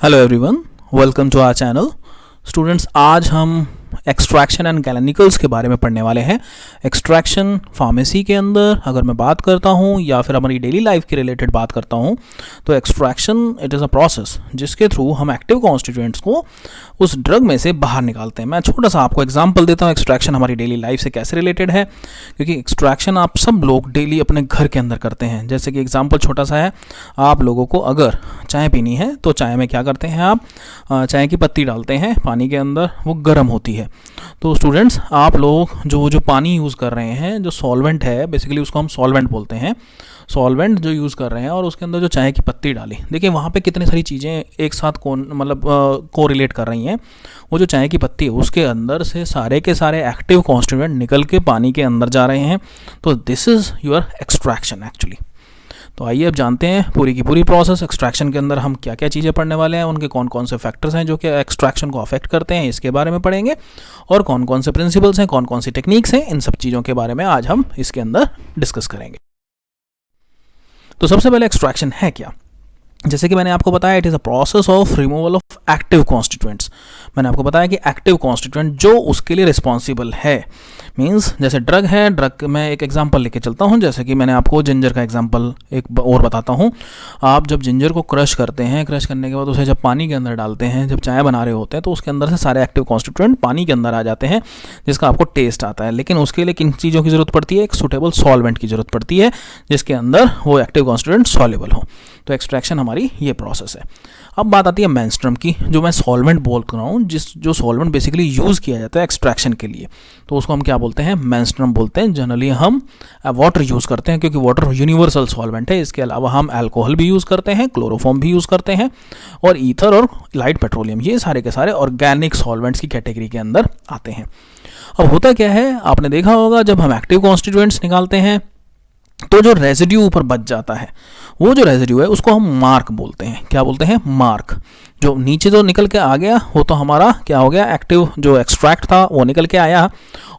Hello everyone, welcome to our channel. Students, आज हम extraction and गैलेनिकल्स के बारे में पढ़ने वाले हैं। एक्सट्रैक्शन फार्मेसी के अंदर अगर मैं बात करता हूँ या फिर हमारी डेली लाइफ के रिलेटेड बात करता हूँ तो extraction it is a process जिसके थ्रू हम एक्टिव कॉन्स्टिट्यूएंट्स को उस ड्रग में से बाहर निकालते हैं। मैं छोटा सा आपको एग्जांपल देता हूँ एक्सट्रैक्शन हमारी डेली लाइफ से कैसे रिलेटेड है, क्योंकि एक्सट्रैक्शन आप सब लोग डेली अपने घर के अंदर करते हैं। जैसे कि एग्जांपल छोटा सा है, आप लोगों को अगर चाय पीनी है तो चाय में क्या करते हैं, आप चाय की पत्ती डालते हैं पानी के अंदर, वो गर्म होती है। तो स्टूडेंट्स, आप लोग जो पानी यूज़ कर रहे हैं, जो सॉल्वेंट है, बेसिकली उसको हम सॉल्वेंट बोलते हैं, सॉल्वेंट जो यूज़ कर रहे हैं और उसके अंदर जो चाय की पत्ती डाली, देखिए वहाँ पे कितनी सारी चीज़ें एक साथ को रिलेट कर रही हैं। वो जो चाय की पत्ती है उसके अंदर से सारे के सारे एक्टिव कॉन्स्टिट्यूएंट निकल के पानी के अंदर जा रहे हैं। तो this is your extraction actually. तो आइए अब जानते हैं पूरी की पूरी प्रोसेस। एक्सट्रैक्शन के अंदर हम क्या क्या चीज़ें पढ़ने वाले हैं, उनके कौन कौन से फैक्टर्स हैं जो कि एक्सट्रैक्शन को अफेक्ट करते हैं, इसके बारे में पढ़ेंगे। और कौन कौन से प्रिंसिपल्स हैं, कौन कौन सी टेक्निक्स हैं, इन सब चीज़ों के बारे में आज हम इसके अंदर डिस्कस करेंगे। तो सबसे पहले एक्सट्रैक्शन है क्या? जैसे कि मैंने आपको बताया, it is a process of removal of active constituents. मैंने आपको बताया कि एक्टिव कॉन्स्टिट्यूएंट जो उसके लिए रिस्पॉन्सिबल है, मींस जैसे ड्रग है, ड्रग में एक एग्जांपल लेके चलता हूँ। जैसे कि मैंने आपको जिंजर का एग्जांपल एक और बताता हूँ। आप जब जिंजर को क्रश करते हैं, क्रश करने के बाद उसे जब पानी के अंदर डालते हैं, जब चाय बना रहे होते हैं, तो उसके अंदर से सारे एक्टिव कॉन्स्टिट्यूएंट पानी के अंदर आ जाते हैं, जिसका आपको टेस्ट आता है। लेकिन उसके लिए किन चीज़ों की ज़रूरत पड़ती है? एक सूटेबल सॉल्वेंट की ज़रूरत पड़ती है जिसके अंदर वो एक्टिव कॉन्स्टिट्यूएंट सॉल्युबल हो। तो एक्सट्रैक्शन हमारी ये प्रोसेस है। अब बात आती है मेंस्ट्रुम की, जो मैं सॉल्वेंट बोल रहा हूँ, जो सॉल्वेंट बेसिकली यूज़ किया जाता है एक्सट्रैक्शन के लिए, तो उसको हम क्या बोलते हैं? मेंस्ट्रुम बोलते हैं। जनरली हम वाटर यूज़ करते हैं क्योंकि वाटर यूनिवर्सल सॉल्वेंट है। इसके अलावा हम अल्कोहल भी यूज़ करते हैं, क्लोरोफॉर्म भी यूज़ करते हैं, और ईथर और लाइट पेट्रोलियम, ये सारे के सारे ऑर्गेनिक सॉल्वेंट्स की कैटेगरी के अंदर आते हैं। अब होता क्या है, आपने देखा होगा जब हम एक्टिव कॉन्स्टिट्यूएंट्स निकालते हैं तो जो रेजिड्यू ऊपर बच जाता है, वो जो रेजिड्यू है उसको हम मार्क बोलते हैं। क्या बोलते हैं? मार्क। जो नीचे जो निकल के आ गया वो तो हमारा क्या हो गया, एक्टिव जो एक्सट्रैक्ट था वो निकल के आया,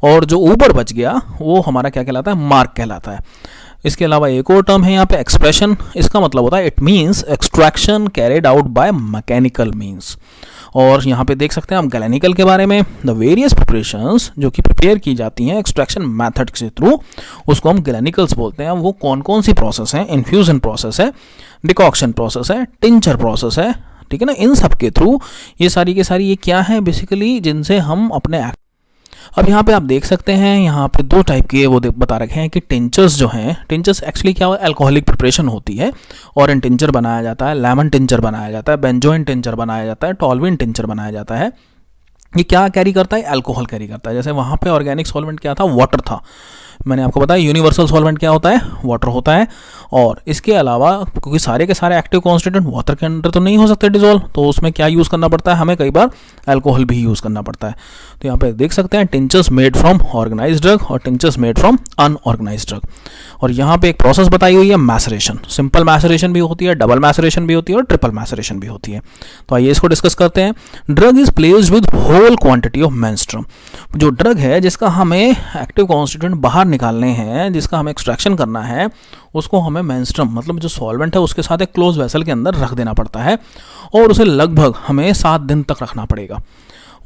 और जो ऊपर बच गया वो हमारा क्या कहलाता है? मार्क कहलाता है। इसके अलावा एक और टर्म है यहाँ पे, एक्सप्रेशन। इसका मतलब होता है, it means extraction carried out by mechanical means. और यहाँ पे देख सकते हैं हम गैलेनिकल के बारे में, द वेरियस प्रिपरेशंस जो कि प्रिपेयर की जाती हैं एक्सट्रैक्शन मेथड के थ्रू, उसको हम गैलेनिकल्स बोलते हैं। वो कौन कौन सी प्रोसेस हैं? इन्फ्यूजन प्रोसेस है, डिकॉक्शन प्रोसेस है, टिंचर प्रोसेस है, ठीक है ना। इन सब के थ्रू ये सारी के सारी ये क्या है बेसिकली, जिनसे हम अपने अब यहाँ पे आप देख सकते हैं, यहाँ पे दो टाइप के वो बता रखे हैं कि टिंचर्स जो हैं, टिंचर्स एक्चुअली क्या है, अल्कोहलिक प्रिपरेशन होती है, ऑरेंज टिंचर बनाया जाता है, लेमन टिंचर बनाया जाता है, बेंजोइन टिंचर बनाया जाता है, टॉलविन टिंचर बनाया जाता है। ये क्या कैरी करता है? अल्कोहल कैरी करता है। जैसे वहाँ पे ऑर्गेनिक सॉल्वेंट क्या था? वाटर था। मैंने आपको बताया यूनिवर्सल सॉल्वेंट क्या होता है? वाटर होता है। और इसके अलावा क्योंकि सारे के सारे एक्टिव कॉन्स्टिट्यूएंट वाटर के अंदर तो नहीं हो सकते डिजोल्व, तो उसमें क्या यूज़ करना पड़ता है? हमें कई बार अल्कोहल भी यूज़ करना पड़ता है। तो यहाँ पे देख सकते हैं tinctures made from organise drug और tinctures made from unorganise drug. और यहाँ पे एक प्रोसेस बताई हुई है, मैसरेशन। सिंपल मैसरेशन भी होती है, डबल मैसरेशन भी होती है और ट्रिपल मैसरेशन भी होती है। तो आइए इसको डिस्कस करते हैं। Drug is placed with whole quantity of menstruum. जो ड्रग है जिसका हमें एक्टिव कॉन्स्टिट्यूएंट बाहर निकालने हैं, जिसका हमें एक्सट्रैक्शन करना है, उसको हमें मेंस्ट्रुम मतलब जो सॉल्वेंट है उसके साथ एक क्लोज वेसल के अंदर रख देना पड़ता है, और उसे लगभग हमें 7 दिन तक रखना पड़ेगा।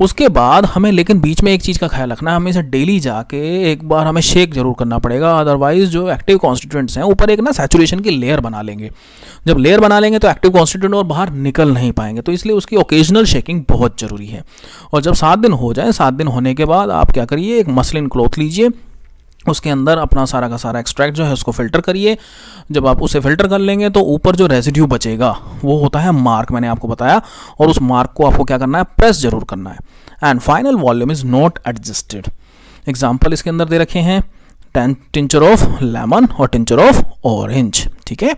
उसके बाद हमें लेकिन बीच में एक चीज़ का ख्याल रखना है, हमें इसे डेली जाके एक बार हमें शेक जरूर करना पड़ेगा, अदरवाइज जो एक्टिव कॉन्स्टिट्यूएंट्स हैं ऊपर एक ना सैचुरेशन की लेयर बना लेंगे। जब लेयर बना लेंगे तो एक्टिव कॉन्स्टिट्यूएंट और बाहर निकल नहीं पाएंगे, तो इसलिए उसकी ओकेजनल शेकिंग बहुत ज़रूरी है। और जब 7 दिन हो जाए, 7 दिन होने के बाद आप क्या करिए, एक मसलिन क्लॉथ लीजिए, उसके अंदर अपना सारा का सारा एक्सट्रैक्ट जो है उसको फिल्टर करिए। जब आप उसे फिल्टर कर लेंगे तो ऊपर जो रेजिड्यू बचेगा वो होता है मार्क, मैंने आपको बताया, और उस मार्क को आपको क्या करना है? प्रेस जरूर करना है। And final volume is not adjusted. Example इसके अंदर दे रखे हैं, टिंचर ऑफ लेमन और टिंचर ऑफ ऑरेंज, ठीक है।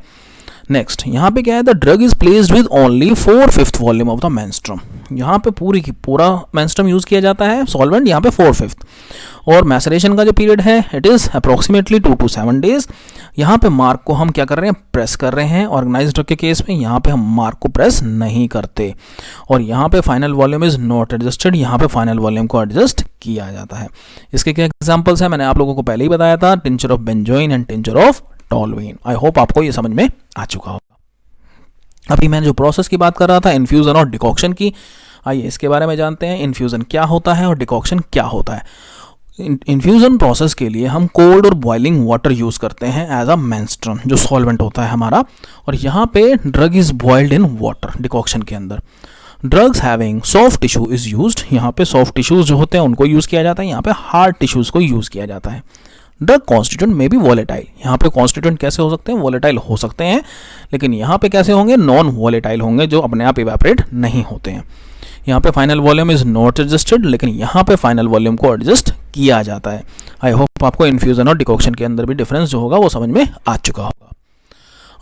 नेक्स्ट यहाँ पे क्या है, the drug is placed with only 4/5 volume of the menstruum. यहाँ पे पूरा मेंस्ट्रुम यूज किया जाता है, सॉल्वेंट यहाँ पे 4/5। और मैसरेशन का जो पीरियड है it is approximately 2 to 7 days। यहाँ पे मार्क को हम क्या कर रहे हैं? प्रेस कर रहे हैं। ऑर्गेनाइज्ड ड्रग के केस में यहाँ पे हम मार्क को प्रेस नहीं करते। और यहाँ पे final volume is not adjusted, यहाँ पे फाइनल वॉल्यूम को एडजस्ट किया जाता है। इसके क्या एग्जाम्पल्स हैं? मैंने आप लोगों को पहले ही बताया था, tincture of benzoin and tincture of टॉलविन। I hope आपको ये समझ में आ चुका होगा। अभी मैं जो प्रोसेस की बात कर रहा था इन्फ्यूज़न और डिकॉक्शन की, आइए इसके बारे में जानते हैं। इन्फ्यूज़न क्या होता है और डिकॉक्शन क्या होता है। इन्फ्यूज़न प्रोसेस के लिए हम कोल्ड और बॉइलिंग वाटर यूज़ करते हैं एज अ मेंस्ट्रुम, जो सॉल्वेंट होता है हमारा, और यहाँ पे drug is boiled in water decoction के अंदर। Drugs having soft tissue is used, यहाँ पे सॉफ्ट टिश्यूज़ जो होते हैं उनको यूज़ किया जाता है, यहाँ पे हार्ड टिश्यूज़ को यूज़ किया जाता है। ड्रग कॉन्स्टिट्यूंट में भी वॉलेटाइल, यहाँ पे कॉन्स्टिट्यूंट कैसे हो सकते हैं, वॉलेटाइल हो सकते हैं, लेकिन यहाँ पे कैसे होंगे, नॉन वॉलेटाइल होंगे, जो अपने आप इवेपोरेट नहीं होते हैं। यहाँ पे final volume is not adjusted, लेकिन यहाँ पे फाइनल वॉल्यूम को एडजस्ट किया जाता है। आई होप आपको इन्फ्यूज़न और डिकॉक्शन के अंदर भी डिफरेंस जो होगा वो समझ में आ चुका होगा।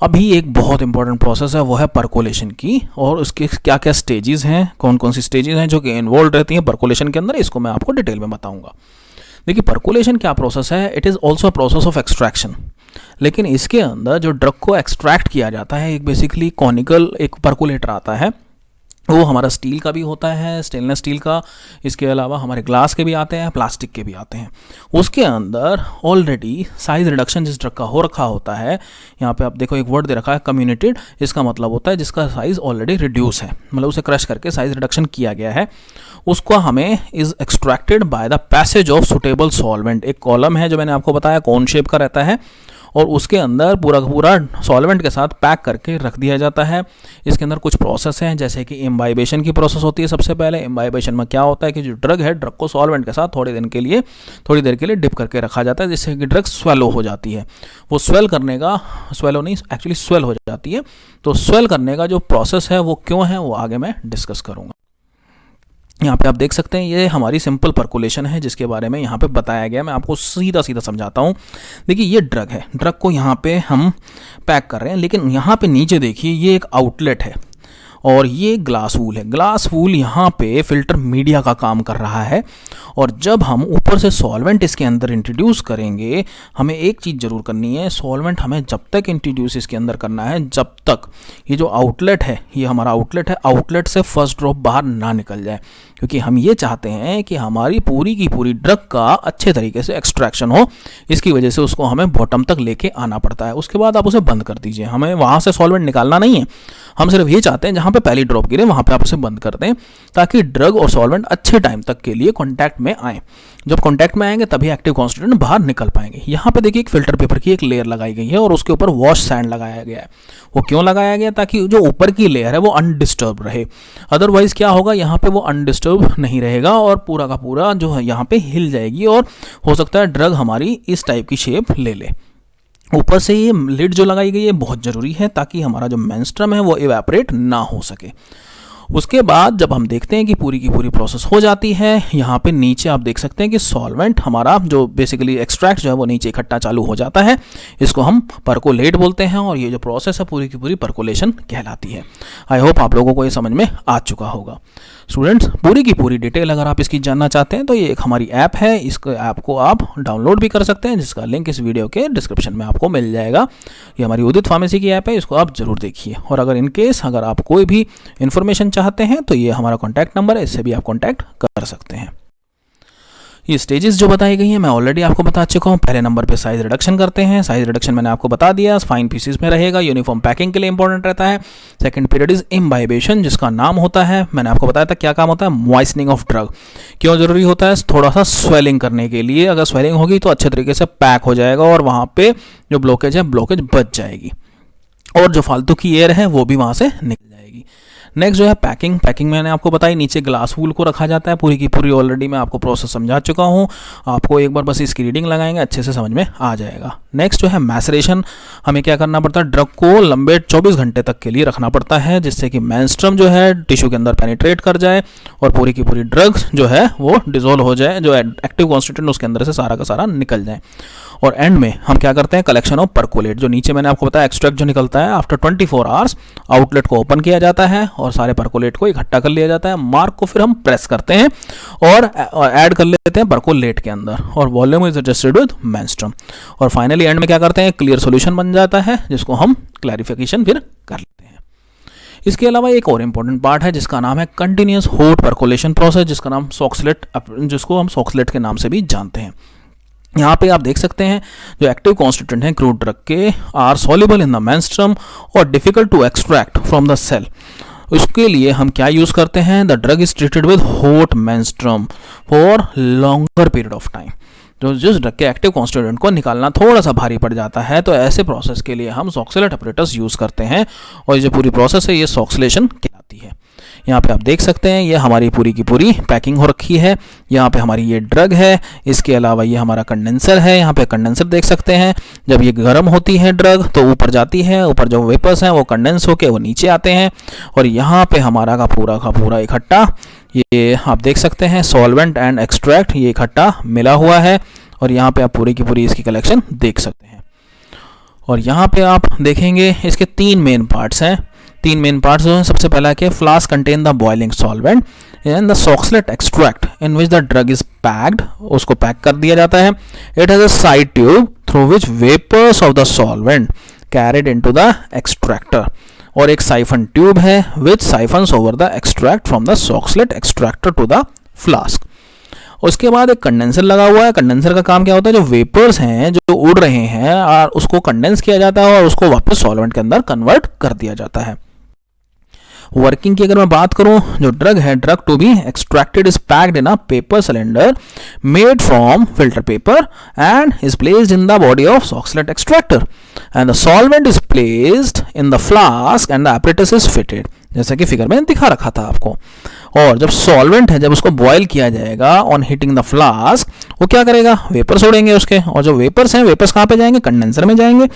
अभी एक बहुत इंपॉर्टेंट प्रोसेस है, वो है परकोलेशन की, और उसके क्या क्या स्टेजेस हैं, कौन कौन सी स्टेजेस हैं जो कि इन्वॉल्व रहती हैं परकोलेशन के अंदर, इसको मैं आपको डिटेल में बताऊंगा। देखिए परकोलेशन क्या प्रोसेस है, it is also a process of extraction, लेकिन इसके अंदर जो ड्रग को एक्सट्रैक्ट किया जाता है एक बेसिकली कॉनिकल एक परकोलेटर आता है, वो हमारा स्टील का भी होता है, स्टेनलेस स्टील का, इसके अलावा हमारे ग्लास के भी आते हैं, प्लास्टिक के भी आते हैं। उसके अंदर ऑलरेडी साइज़ रिडक्शन जिस ड्रग का हो रखा होता है, यहाँ पे आप देखो एक वर्ड दे रखा है कम्युनिटेड, इसका मतलब होता है जिसका साइज़ ऑलरेडी रिड्यूस है, मतलब उसे क्रश करके साइज़ रिडक्शन किया गया है, उसको हमें is extracted by the passage of suitable solvent. एक कॉलम है जो मैंने आपको बताया कोन शेप का रहता है, और उसके अंदर पूरा पूरा सॉल्वेंट के साथ पैक करके रख दिया जाता है। इसके अंदर कुछ प्रोसेस हैं, जैसे कि इम्बाइबेशन की प्रोसेस होती है। सबसे पहले इम्बाइबेशन में क्या होता है कि जो ड्रग है, ड्रग को सॉल्वेंट के साथ थोड़ी देर के लिए डिप करके रखा जाता है, जिससे कि ड्रग स्वेलो हो जाती है। वो स्वेल करने का, स्वेलो नहीं एक्चुअली स्वेल हो जाती है, तो स्वेल करने का जो प्रोसेस है वो क्यों है वो आगे मैं डिस्कस करूँगा। यहाँ पे आप देख सकते हैं ये हमारी सिंपल परकोलेशन है जिसके बारे में यहाँ पे बताया गया। मैं आपको सीधा सीधा समझाता हूँ। देखिए ये ड्रग है, ड्रग को यहाँ पे हम पैक कर रहे हैं, लेकिन यहाँ पे नीचे देखिए ये एक आउटलेट है और ये ग्लास वूल है। ग्लास वूल यहाँ पे फिल्टर मीडिया का काम कर रहा है, और जब हम ऊपर से सॉल्वेंट इसके अंदर इंट्रोड्यूस करेंगे, हमें एक चीज़ ज़रूर करनी है, सॉल्वेंट हमें जब तक इंट्रोड्यूस इसके अंदर करना है जब तक ये जो आउटलेट है, ये हमारा आउटलेट है, आउटलेट से फर्स्ट ड्रॉप बाहर ना निकल जाए, क्योंकि हम ये चाहते हैं कि हमारी पूरी की पूरी ड्रग का अच्छे तरीके से एक्सट्रैक्शन हो। इसकी वजह से उसको हमें बॉटम तक लेके आना पड़ता है। उसके बाद आप उसे बंद कर दीजिए, हमें वहाँ से सॉल्वेंट निकालना नहीं है, हम सिर्फ ये चाहते हैं जहाँ पे पहली ड्रॉप गिरे वहाँ पे आप उसे बंद कर दें, ताकि ड्रग और सॉल्वेंट अच्छे टाइम तक के लिए कॉन्टैक्ट में आएँ। जब कॉन्टैक्ट में आएंगे तभी एक्टिव कॉन्स्टिट्यूएंट बाहर निकल पाएंगे। यहाँ पे देखिए एक फिल्टर पेपर की एक लेयर लगाई गई है और उसके ऊपर वॉश सैंड लगाया गया है। वो क्यों लगाया गया? ताकि जो ऊपर की लेयर है वो अनडिस्टर्ब रहे। अदरवाइज क्या होगा, यहाँ पे वो अनडिस्टर्ब नहीं रहेगा और पूरा का पूरा जो है यहाँ पे हिल जाएगी और हो सकता है ड्रग हमारी इस टाइप की शेप ले ले। ऊपर से ये लिड जो लगाई गई है बहुत ज़रूरी है, ताकि हमारा जो मेंस्ट्रुम है वो इवेपोरेट ना हो सके। उसके बाद जब हम देखते हैं कि पूरी की पूरी प्रोसेस हो जाती है, यहाँ पे नीचे आप देख सकते हैं कि सॉल्वेंट हमारा जो बेसिकली एक्सट्रैक्ट जो है वो नीचे इकट्ठा चालू हो जाता है। इसको हम परकोलेट बोलते हैं और ये जो प्रोसेस है पूरी की पूरी परकोलेशन कहलाती है। आई होप आप लोगों को ये समझ में आ चुका होगा। स्टूडेंट्स, पूरी की पूरी डिटेल अगर आप इसकी जानना चाहते हैं तो ये एक हमारी ऐप है, इसको ऐप को आप डाउनलोड भी कर सकते हैं, जिसका लिंक इस वीडियो के डिस्क्रिप्शन में आपको मिल जाएगा। ये हमारी उदित फार्मेसी की ऐप है, इसको आप जरूर देखिए। और अगर इन केस अगर आप कोई भी इन्फॉर्मेशन चाहते हैं तो ये हमारा कॉन्टैक्ट नंबर है, इससे भी आप कॉन्टैक्ट कर सकते हैं। ये स्टेजेस जो बताई गई हैं मैं ऑलरेडी आपको बता चुका हूँ। पहले नंबर पे साइज रिडक्शन करते हैं, साइज रिडक्शन मैंने आपको बता दिया, फाइन पीसेस में रहेगा, यूनिफॉर्म पैकिंग के लिए इंपॉर्टेंट रहता है। सेकंड पीरियड इज इम्बाइबेशन, जिसका नाम होता है, मैंने आपको बताया था क्या काम होता है, मॉइस्टनिंग ऑफ ड्रग। क्यों जरूरी होता है? थोड़ा सा स्वेलिंग करने के लिए। अगर स्वेलिंग होगी तो अच्छे तरीके से पैक हो जाएगा और वहाँ पे जो ब्लॉकेज है ब्लॉकेज बच जाएगी और जो फालतू की एयर है वो भी वहाँ से निकल जाएगी। नेक्स्ट जो है पैकिंग। पैकिंग मैंने आपको बताई, नीचे ग्लास वूल को रखा जाता है। पूरी की पूरी ऑलरेडी मैं आपको प्रोसेस समझा चुका हूँ, आपको एक बार बस इसकी रीडिंग लगाएंगे अच्छे से समझ में आ जाएगा। नेक्स्ट जो है मैसरेशन। हमें क्या करना पड़ता है, ड्रग को लंबे 24 घंटे तक के लिए रखना पड़ता है, जिससे कि मेंस्ट्रुम जो है टिश्यू के अंदर पेनिट्रेट कर जाए और पूरी की पूरी ड्रग जो है वो डिसॉल्व हो जाए, जो एक्टिव कॉन्स्टिट्यूएंट उसके अंदर से सारा का सारा निकल जाए। और एंड में हम क्या करते हैं, कलेक्शन ऑफ परकोलेट। जो नीचे मैंने आपको बताया एक्सट्रैक्ट जो निकलता है, आफ्टर 24 आवर्स आउटलेट को ओपन किया जाता है और सारे परकोलेट को इकट्ठा कर लिया जाता है। मार्क को फिर हम प्रेस करते हैं और ऐड कर लेते हैं परकोलेट के अंदर और volume is adjusted with menstruum. और फाइनली एंड में क्या करते हैं, क्लियर सॉल्यूशन बन जाता है, जिसको हम क्लैरिफिकेशन फिर कर लेते हैं। इसके अलावा एक और इम्पॉर्टेंट पार्ट है जिसका नाम है कंटिन्यूस हॉट परकोलेशन प्रोसेस, जिसका नाम सॉक्सलेट, जिसको हम सॉक्सलेट के नाम से भी जानते हैं। यहाँ पे आप देख सकते हैं जो एक्टिव कॉन्स्टिट्यूएंट हैं क्रूड ड्रग के are soluble in the menstruum और difficult to extract from the cell. उसके लिए हम क्या यूज़ करते हैं, the drug is treated with hot menstruum for longer period of time. तो जिस ड्रग के एक्टिव कॉन्स्टिट्यूएंट को निकालना थोड़ा सा भारी पड़ जाता है, तो ऐसे प्रोसेस के लिए हम सॉक्सिलेट अपरेटस यूज़ करते हैं और ये जो पूरी प्रोसेस है ये सॉक्सिलेशन कहलाती है। यहाँ पे आप देख सकते हैं ये हमारी पूरी की पूरी पैकिंग हो रखी है। यहाँ पे हमारी ये ड्रग है, इसके अलावा ये हमारा कंडेंसर है। यहाँ पे कंडेंसर देख सकते हैं, जब ये गर्म होती है ड्रग तो ऊपर जाती है, ऊपर जो वेपर्स हैं वो कंडेंस होके वो नीचे आते हैं और यहाँ पे हमारा का पूरा इकट्ठा ये आप देख सकते हैं सॉल्वेंट एंड एक्सट्रैक्ट ये इकट्ठा मिला हुआ है और यहाँ पे आप पूरी की पूरी इसकी कलेक्शन देख सकते हैं। और यहाँ पे आप देखेंगे इसके तीन मेन पार्ट्स हैं। तीन मेन पार्ट्स जो हैं, सबसे पहला क्या, flask contain the boiling solvent and the Soxhlet extract in which the drug is packed, उसको पैक कर दिया जाता है। It has a side tube through which vapours of the solvent carried into the extractor, और एक siphon tube है which siphons over the extract from the Soxhlet extractor to the flask. उसके बाद एक कंडेंसर लगा हुआ है। कंडेंसर का काम क्या होता है, जो वेपर्स हैं जो उड़ रहे हैं और उसको कंडेंस किया जाता है और उसको वापस सॉल्वेंट के अंदर कन्वर्ट कर दिया जाता है। वर्किंग की अगर मैं बात करूं, जो ड्रग है, drug to be extracted is packed in a paper cylinder made from filter paper and is placed in the body of Soxhlet extractor and the solvent is placed in the flask and the apparatus is fitted, जैसा कि figure में दिखा रखा था आपको। और जब solvent है, जब उसको बॉयल किया जाएगा ऑन हीटिंग द फ्लास्क, वो क्या करेगा, वेपर्स उड़ेंगे उसके, और जो वेपर्स हैं वेपर्स कहाँ पे जाएंगे, कंडेंसर में जाएंगे।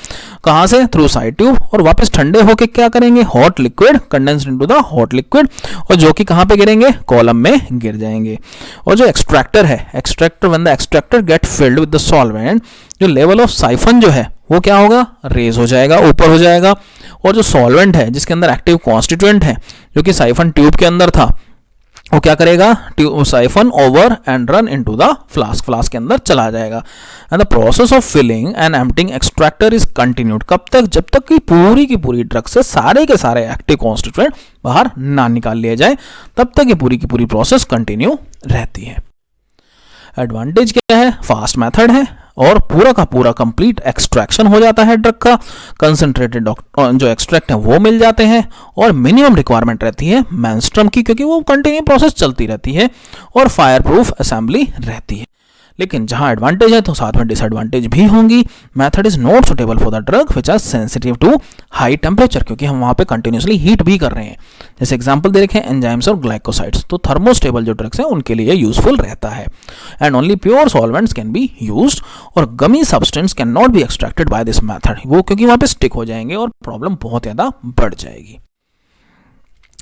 कहाँ से, थ्रू साइड ट्यूब, और वापस ठंडे होके क्या करेंगे, hot liquid condensed into the hot liquid, और जो कि कहाँ पे गिरेंगे, कॉलम में गिर जाएंगे। और जो एक्सट्रैक्टर है, extractor when the extractor get filled with the solvent, जो लेवल ऑफ साइफन जो है वो क्या होगा, रेज हो जाएगा, ऊपर हो जाएगा। और जो सॉल्वेंट है जिसके अंदर एक्टिव कॉन्स्टिट्यूएंट है जो कि साइफन ट्यूब के अंदर था, वो क्या करेगा, siphon over and run into the flask, flask के अंदर चला जाएगा। And the process of filling and emptying extractor is continued, कब तक, जब तक कि पूरी की पूरी ड्रग से सारे के सारे एक्टिव कॉन्स्टिट्यूएंट बाहर ना निकाल लिए जाए, तब तक ये पूरी की पूरी प्रोसेस कंटिन्यू रहती है। एडवांटेज क्या है, फास्ट मेथड है और पूरा का पूरा कंप्लीट एक्सट्रैक्शन हो जाता है ड्रग का, कंसंट्रेटेड जो एक्सट्रैक्ट है वो मिल जाते हैं, और मिनिमम रिक्वायरमेंट रहती है मेंस्ट्रुम की, क्योंकि वो कंटिन्यू प्रोसेस चलती रहती है, और फायर प्रूफ असेंबली रहती है। लेकिन जहां एडवांटेज है तो साथ में डिसएडवांटेज भी होंगी। Method is not suitable for the drug which are sensitive to high temperature, क्योंकि हम वहां पे कंटिन्यूसली हीट भी कर रहे हैं। जैसे एग्जांपल दे रखे हैं एंजाइम्स और ग्लाइकोसाइड्स, तो थर्मोस्टेबल जो ड्रग्स हैं उनके लिए यूजफुल रहता है। And only pure solvents can be used, और gummy substance can not be extracted by this method, वो क्योंकि वहां पे स्टिक हो जाएंगे और प्रॉब्लम बहुत ज़्यादा बढ़ जाएगी।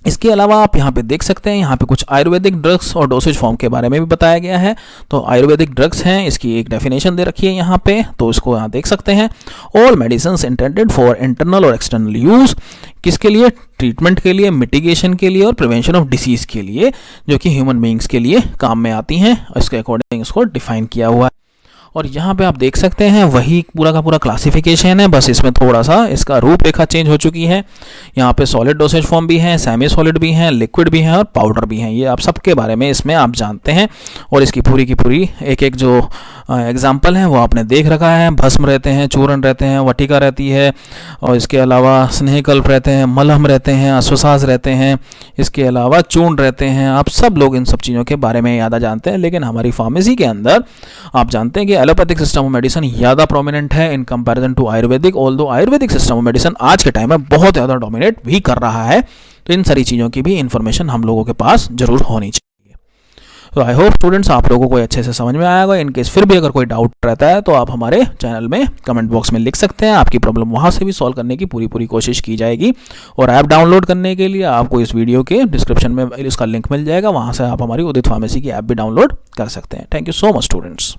इसके अलावा आप यहाँ पे देख सकते हैं, यहाँ पे कुछ आयुर्वेदिक ड्रग्स और डोसेज फॉर्म के बारे में भी बताया गया है। तो आयुर्वेदिक ड्रग्स हैं, इसकी एक डेफिनेशन दे रखी है यहाँ पे, तो इसको यहाँ देख सकते हैं। All medicines intended for internal और एक्सटर्नल यूज, किसके लिए, ट्रीटमेंट के लिए, मिटिगेशन के लिए और प्रिवेंशन ऑफ डिसीज के लिए, जो कि ह्यूमन बींग्स के लिए काम में आती हैं। इसके अकॉर्डिंग इसको डिफाइन किया हुआ है। और यहाँ पे आप देख सकते हैं वही पूरा का पूरा क्लासिफिकेशन है, बस इसमें थोड़ा सा इसका रूपरेखा चेंज हो चुकी है। यहाँ पे सॉलिड डोसेज फॉर्म भी है, सेमी सॉलिड भी है, लिक्विड भी है और पाउडर भी है। ये आप सबके बारे में इसमें आप जानते हैं, और इसकी पूरी की पूरी एक एक जो एग्जाम्पल है वो आपने देख रखा है। भस्म रहते हैं, चूर्ण रहते हैं, वटिका रहती है, और इसके अलावा स्नेहकल्प रहते हैं, मलहम रहते हैं, अश्वसाज रहते हैं, इसके अलावा चूर्ण रहते हैं। आप सब लोग इन सब चीज़ों के बारे में ज़्यादा जानते हैं, लेकिन हमारी फार्मेसी के अंदर आप जानते हैं कि एलोपैथिक सिस्टम ऑफ मेडिसिन ज़्यादा प्रोमिनेंट है in comparison to Ayurvedic, although Ayurvedic system of medicine आज के टाइम में बहुत ज़्यादा डोमिनेट भी कर रहा है। तो इन सारी चीज़ों की भी इंफॉर्मेशन हम लोगों के पास जरूर होनी चाहिए। तो आई होप स्टूडेंट्स आप लोगों को अच्छे से समझ में आया होगा। इनकेस फिर भी अगर कोई डाउट रहता है तो आप हमारे चैनल में कमेंट बॉक्स में लिख सकते हैं, आपकी प्रॉब्लम वहाँ से भी सॉल्व करने की पूरी कोशिश की जाएगी। और ऐप डाउनलोड करने के लिए आपको इस वीडियो के डिस्क्रिप्शन में इसका लिंक मिल जाएगा, वहाँ से आप हमारी उदित फार्मेसी की ऐप भी डाउनलोड कर सकते हैं। Thank you so much students.